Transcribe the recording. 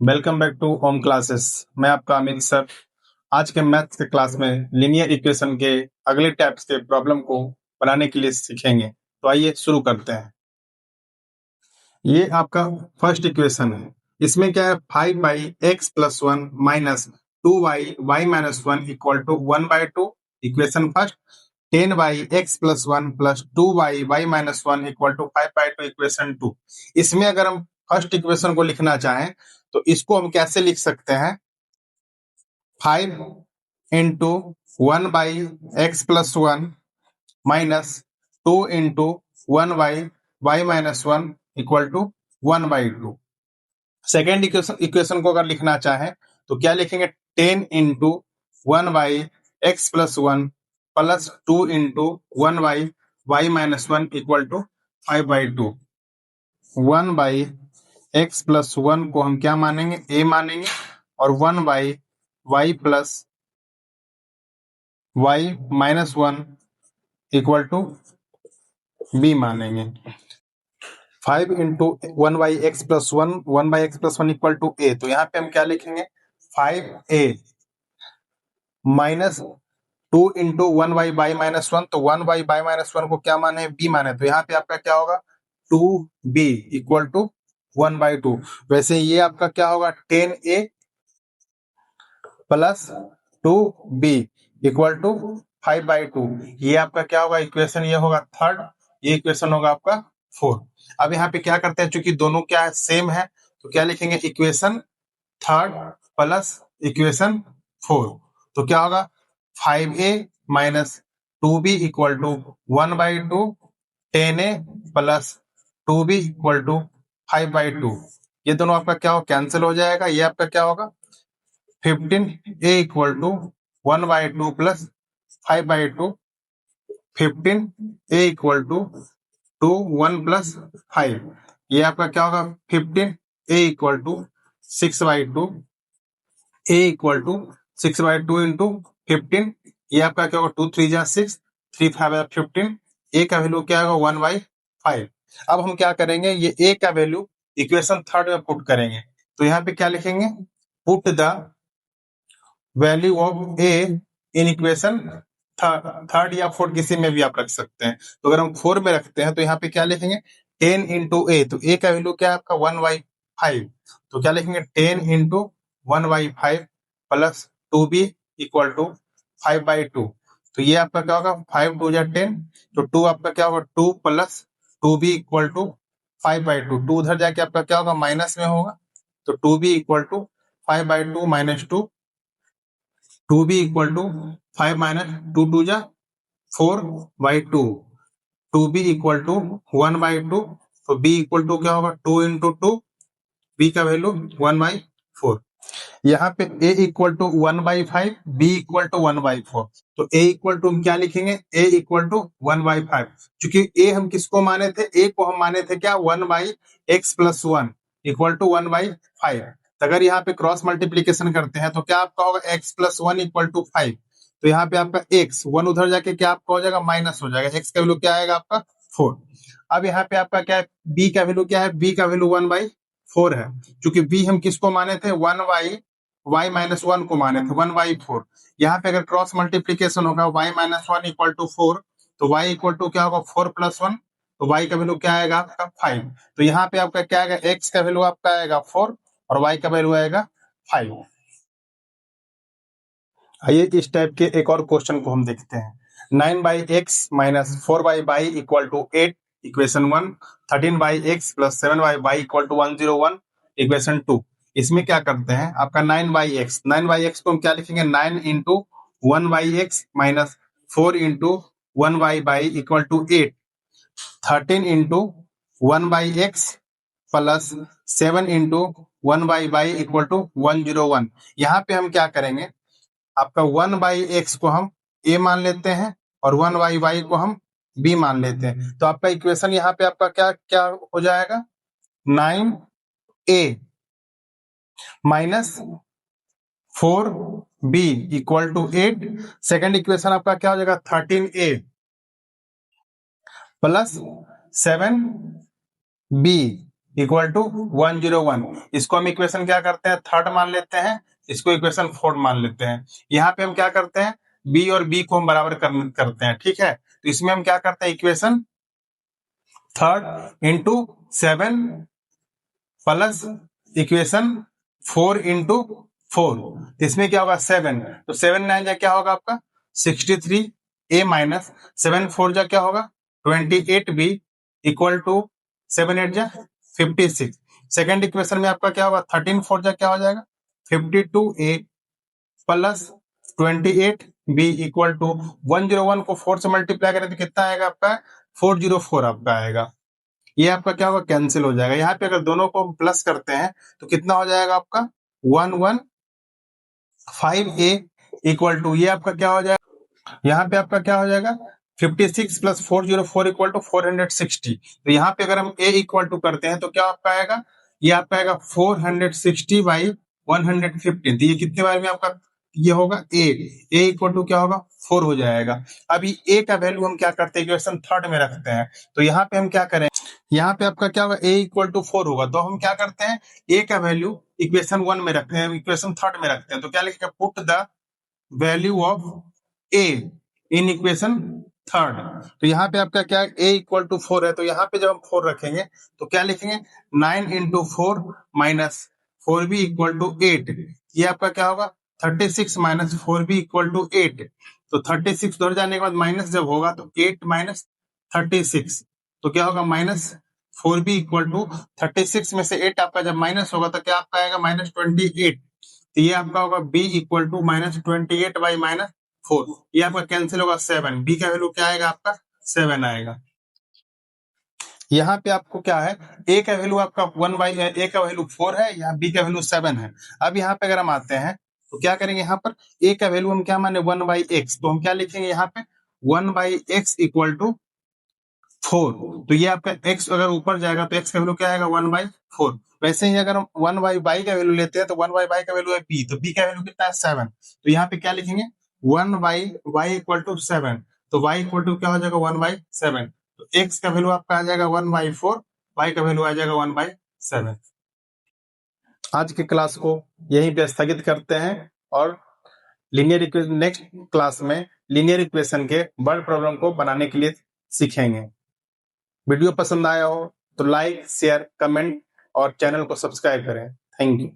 Welcome back to home classes. मैं आपका Amit sir. आज के मैथ्स के क्लास में लीनियर इक्वेशन के अगले टाइप्स के प्रॉब्लम को बनाने के लिए सीखेंगे। तो आइए शुरू करते हैं। ये आपका फर्स्ट इक्वेशन है। इसमें क्या है, 5/x+1 minus 2y equal to 1/2। Equation first. 10/x+1 plus 2y equal to 5/2 equation two. इसमें अगर हम फर्स्ट इक्वेशन को लिखना चाहें तो इसको हम कैसे लिख सकते हैं, 5 into 1/x+1 minus 2 into 1y equal to 1/2। Second equation को अगर लिखना चाहें तो क्या लिखेंगे, 10 into 1/x+1 plus 2 into 1y equal to 5/2। 1/x+1 को हम क्या मानेंगे, a मानेंगे, और 1/y plus y-1 equal to b मानेंगे। 5 into 1/x+1 1/x+1 equal to a, तो यहाँ पे हम क्या लिखेंगे, 5a माइनस 2 into 1y-1, तो 1y-1 को क्या माने, b माने, तो यहाँ पे आपका क्या होगा, 2b इक्वल टू 1/2। वैसे ये आपका क्या होगा, 10a plus 2b equal to 5/2। ये आपका क्या होगा, इक्वेशन ये होगा थर्ड, ये इक्वेशन होगा आपका फोर्थ। अब यहाँ पे क्या करते हैं, चूंकि दोनों क्या है, सेम है, तो क्या लिखेंगे, equation third plus equation fourth. तो क्या होगा, 5a minus 2b equal to 1/2, 10a plus 2b equal to 5/2। ये दोनों आपका क्या हो, कैंसिल हो जाएगा। ये आपका क्या होगा, 15a equal to 1/2 plus 5/2। 15a equal to 1 plus 5। ये आपका क्या होगा, 15a equal to 6/2। a equal to 6/2 into 15। ये आपका क्या होगा, 2 3 जा 6, 3 5 15। a का वैल्यू क्या होगा, 1/5। अब हम क्या करेंगे, ये a का वैल्यू इक्वेशन थर्ड में पुट करेंगे। तो यहाँ पे क्या लिखेंगे, put the value of a in equation third या फोर्थ, किसी में भी आप रख सकते हैं। तो अगर हम 4 में रखते हैं तो यहाँ पे क्या लिखेंगे, 10 into a, तो a का वैल्यू क्या है आपका, 1/5। तो क्या लिखेंगे, 10 into 1/5 plus 2b equal to 5/2। तो ये आपका क्या होगा, 5 2 जा 10, तो 2 आपका क्या होगा, 2 प्लस 2b इक्वल टू 5/2। 2 उधर जाके आपका क्या होगा, माइनस में होगा, तो 2b equal to 5/2 minus 2, 2b equal to 5 minus 2 2 जा 4/2, 2b इक्वल टू 1/2। तो b इक्वल टू क्या होगा, 2 into 2, b का वैल्यू 1/4। यहाँ पे a equal to 1/5, b equal to 1/4। तो a इक्वल टू हम क्या लिखेंगे, a इक्वल टू 1/5। क्योंकि a हम किसको माने थे, a को हम माने थे क्या, 1/x+1 इक्वल टू 1/5। तो अगर यहाँ पे क्रॉस मल्टीप्लीकेशन करते हैं तो क्या आपका होगा, x+1 इक्वल टू 5। तो यहाँ पे आपका x 1 उधर जाके क्या आपका हो जाएगा, माइनस हो जाएगा। x का वैल्यू क्या आएगा आपका, 4। अब यहाँ पे आपका क्या है, b का वैल्यू क्या है, b का वैल्यू 1/4 है। क्योंकि b हम किसको माने थे, 1y-1 को माने थे, 1/4। यहाँ पे अगर क्रॉस मल्टीप्लीकेशन होगा, y-1 इक्वल टू 4, तो y इक्वल टू क्या होगा, 4 + 1, तो y का वैल्यू क्या आएगा आपका, 5। तो यहाँ पे आपका क्या आएगा, x का वैल्यू आपका आएगा 4 और y का वैल्यू आएगा 5। आइए इस टाइप के एक और क्वेश्चन को हम देखते हैं। 9/x minus 4y equal to 8 equation 1। 13/x plus 7y equal to 101 equation 2। इसमें क्या करते हैं, आपका 9/x को हम क्या लिखेंगे, 9 into 1/x minus 4 into 1y equal to 8। 13 into 1/x plus 7 into 1y equal to 101। यहाँ पे हम क्या करेंगे, आपका 1/x को हम a मान लेते हैं और 1y को हम b मान लेते हैं। तो आपका इक्वेशन यहाँ पे आपका क्या क्या हो जाएगा, 9a minus 4b equal to 8। Second equation आपका क्या हो जाएगा, 13a plus 7b equal to 101। इसको हम इक्वेशन क्या करते हैं, थर्ड मान लेते हैं, इसको इक्वेशन फोर्थ मान लेते हैं। यहाँ पे हम क्या करते हैं, बी और बी को हम बराबर करते हैं, ठीक है। तो इसमें हम क्या करते हैं, equation third into 7 plus equation 4 into 4, इसमें क्या होगा 7, तो 7 9 जा क्या होगा आपका 63 ए माइनस 7 4 जा क्या होगा 28 बी इक्वल टू 7 8 जा 56। सेकेंड इक्वेशन में आपका क्या होगा 13 4 जा क्या हो जाएगा 52 ए प्लस 28 बी इक्वल टू 101 को 4 से मल्टीप्लाई करें तो कितना आएगा आपका 404 आपका आएगा। ये आपका क्या होगा कैंसिल हो जाएगा। यहाँ पे अगर दोनों को हम प्लस करते हैं तो कितना हो जाएगा आपका 115 ए इक्वल टू ये आपका क्या हो जाएगा, यहाँ पे आपका क्या हो जाएगा 56 प्लस 404 इक्वल टू 460। तो यहाँ पे अगर हम ए इक्वल टू करते हैं तो क्या आपका आएगा, ये आपका आएगा 460 बाई 115। तो ये कितने बार में आपका ये होगा ए इक्वल टू क्या होगा 4 हो जाएगा। अभी ए का वैल्यू हम क्या करते हैं इक्वेशन थर्ड में रखते हैं, तो यहाँ पे हम क्या करें, यहाँ पे आपका क्या होगा ए इक्वल टू 4 होगा, तो हम क्या करते हैं ए का वैल्यू इक्वेशन 1 में रखते हैं, इक्वेशन थर्ड में रखते हैं। तो क्या लिखेगा put the value of A in equation third. तो यहाँ पे आपका क्या ए इक्वल टू 4 है, तो यहाँ पे जब हम 4 रखेंगे तो क्या लिखेंगे 9 into 4 minus 4b equal to 8। ये आपका क्या होगा 36 माइनस 4b इक्वल टू 8। तो 36 उधर जाने के बाद माइनस जब होगा तो 8 माइनस 36, तो क्या होगा माइनस 4b इक्वल टू 36 में से 8 आपका जब माइनस होगा तो क्या आपका आएगा माइनस 28। तो ये आपका होगा b equal to minus 28 by minus 4। ये आपका कैंसिल होगा 7, b का वैल्यू क्या आएगा आपका 7 आएगा। यहाँ पे आपको क्या है a का वैल्यू आपका 1 बाई a का वैल्यू 4 है, यहाँ b का वैल्यू 7 है। अब यहाँ पे अगर हम आते हैं तो क्या करेंगे, यहाँ पर a का वैल्यू हम क्या माने 1 बाई एक्स, तो हम क्या लिखेंगे यहाँ पे 1 बाई एक्स इक्वल टू 4। तो ये आपका x अगर ऊपर जाएगा तो x का वैल्यू क्या आएगा 1 बाई 4। वैसे ही अगर हम 1 बाई बाई का वैल्यू लेते हैं तो 1 बाई बाई का वैल्यू है b, तो b का वैल्यू कितना है 7। तो यहाँ पे क्या लिखेंगे 1 बाई y इक्वल टू 7, तो y इक्वल टू क्या हो जाएगा 1 बाई 7। तो x का वैल्यू आपका आ जाएगा 1 बाई 4, y का वैल्यू आ जाएगा 1 बाई 7। आज की क्लास को यहीं पे स्थगित करते हैं और लीनियर इक्वेशन नेक्स्ट क्लास में लीनियर इक्वेशन के वर्ड प्रॉब्लम को बनाने के लिए सीखेंगे। वीडियो पसंद आया हो तो लाइक शेयर कमेंट और चैनल को सब्सक्राइब करें। Thank you.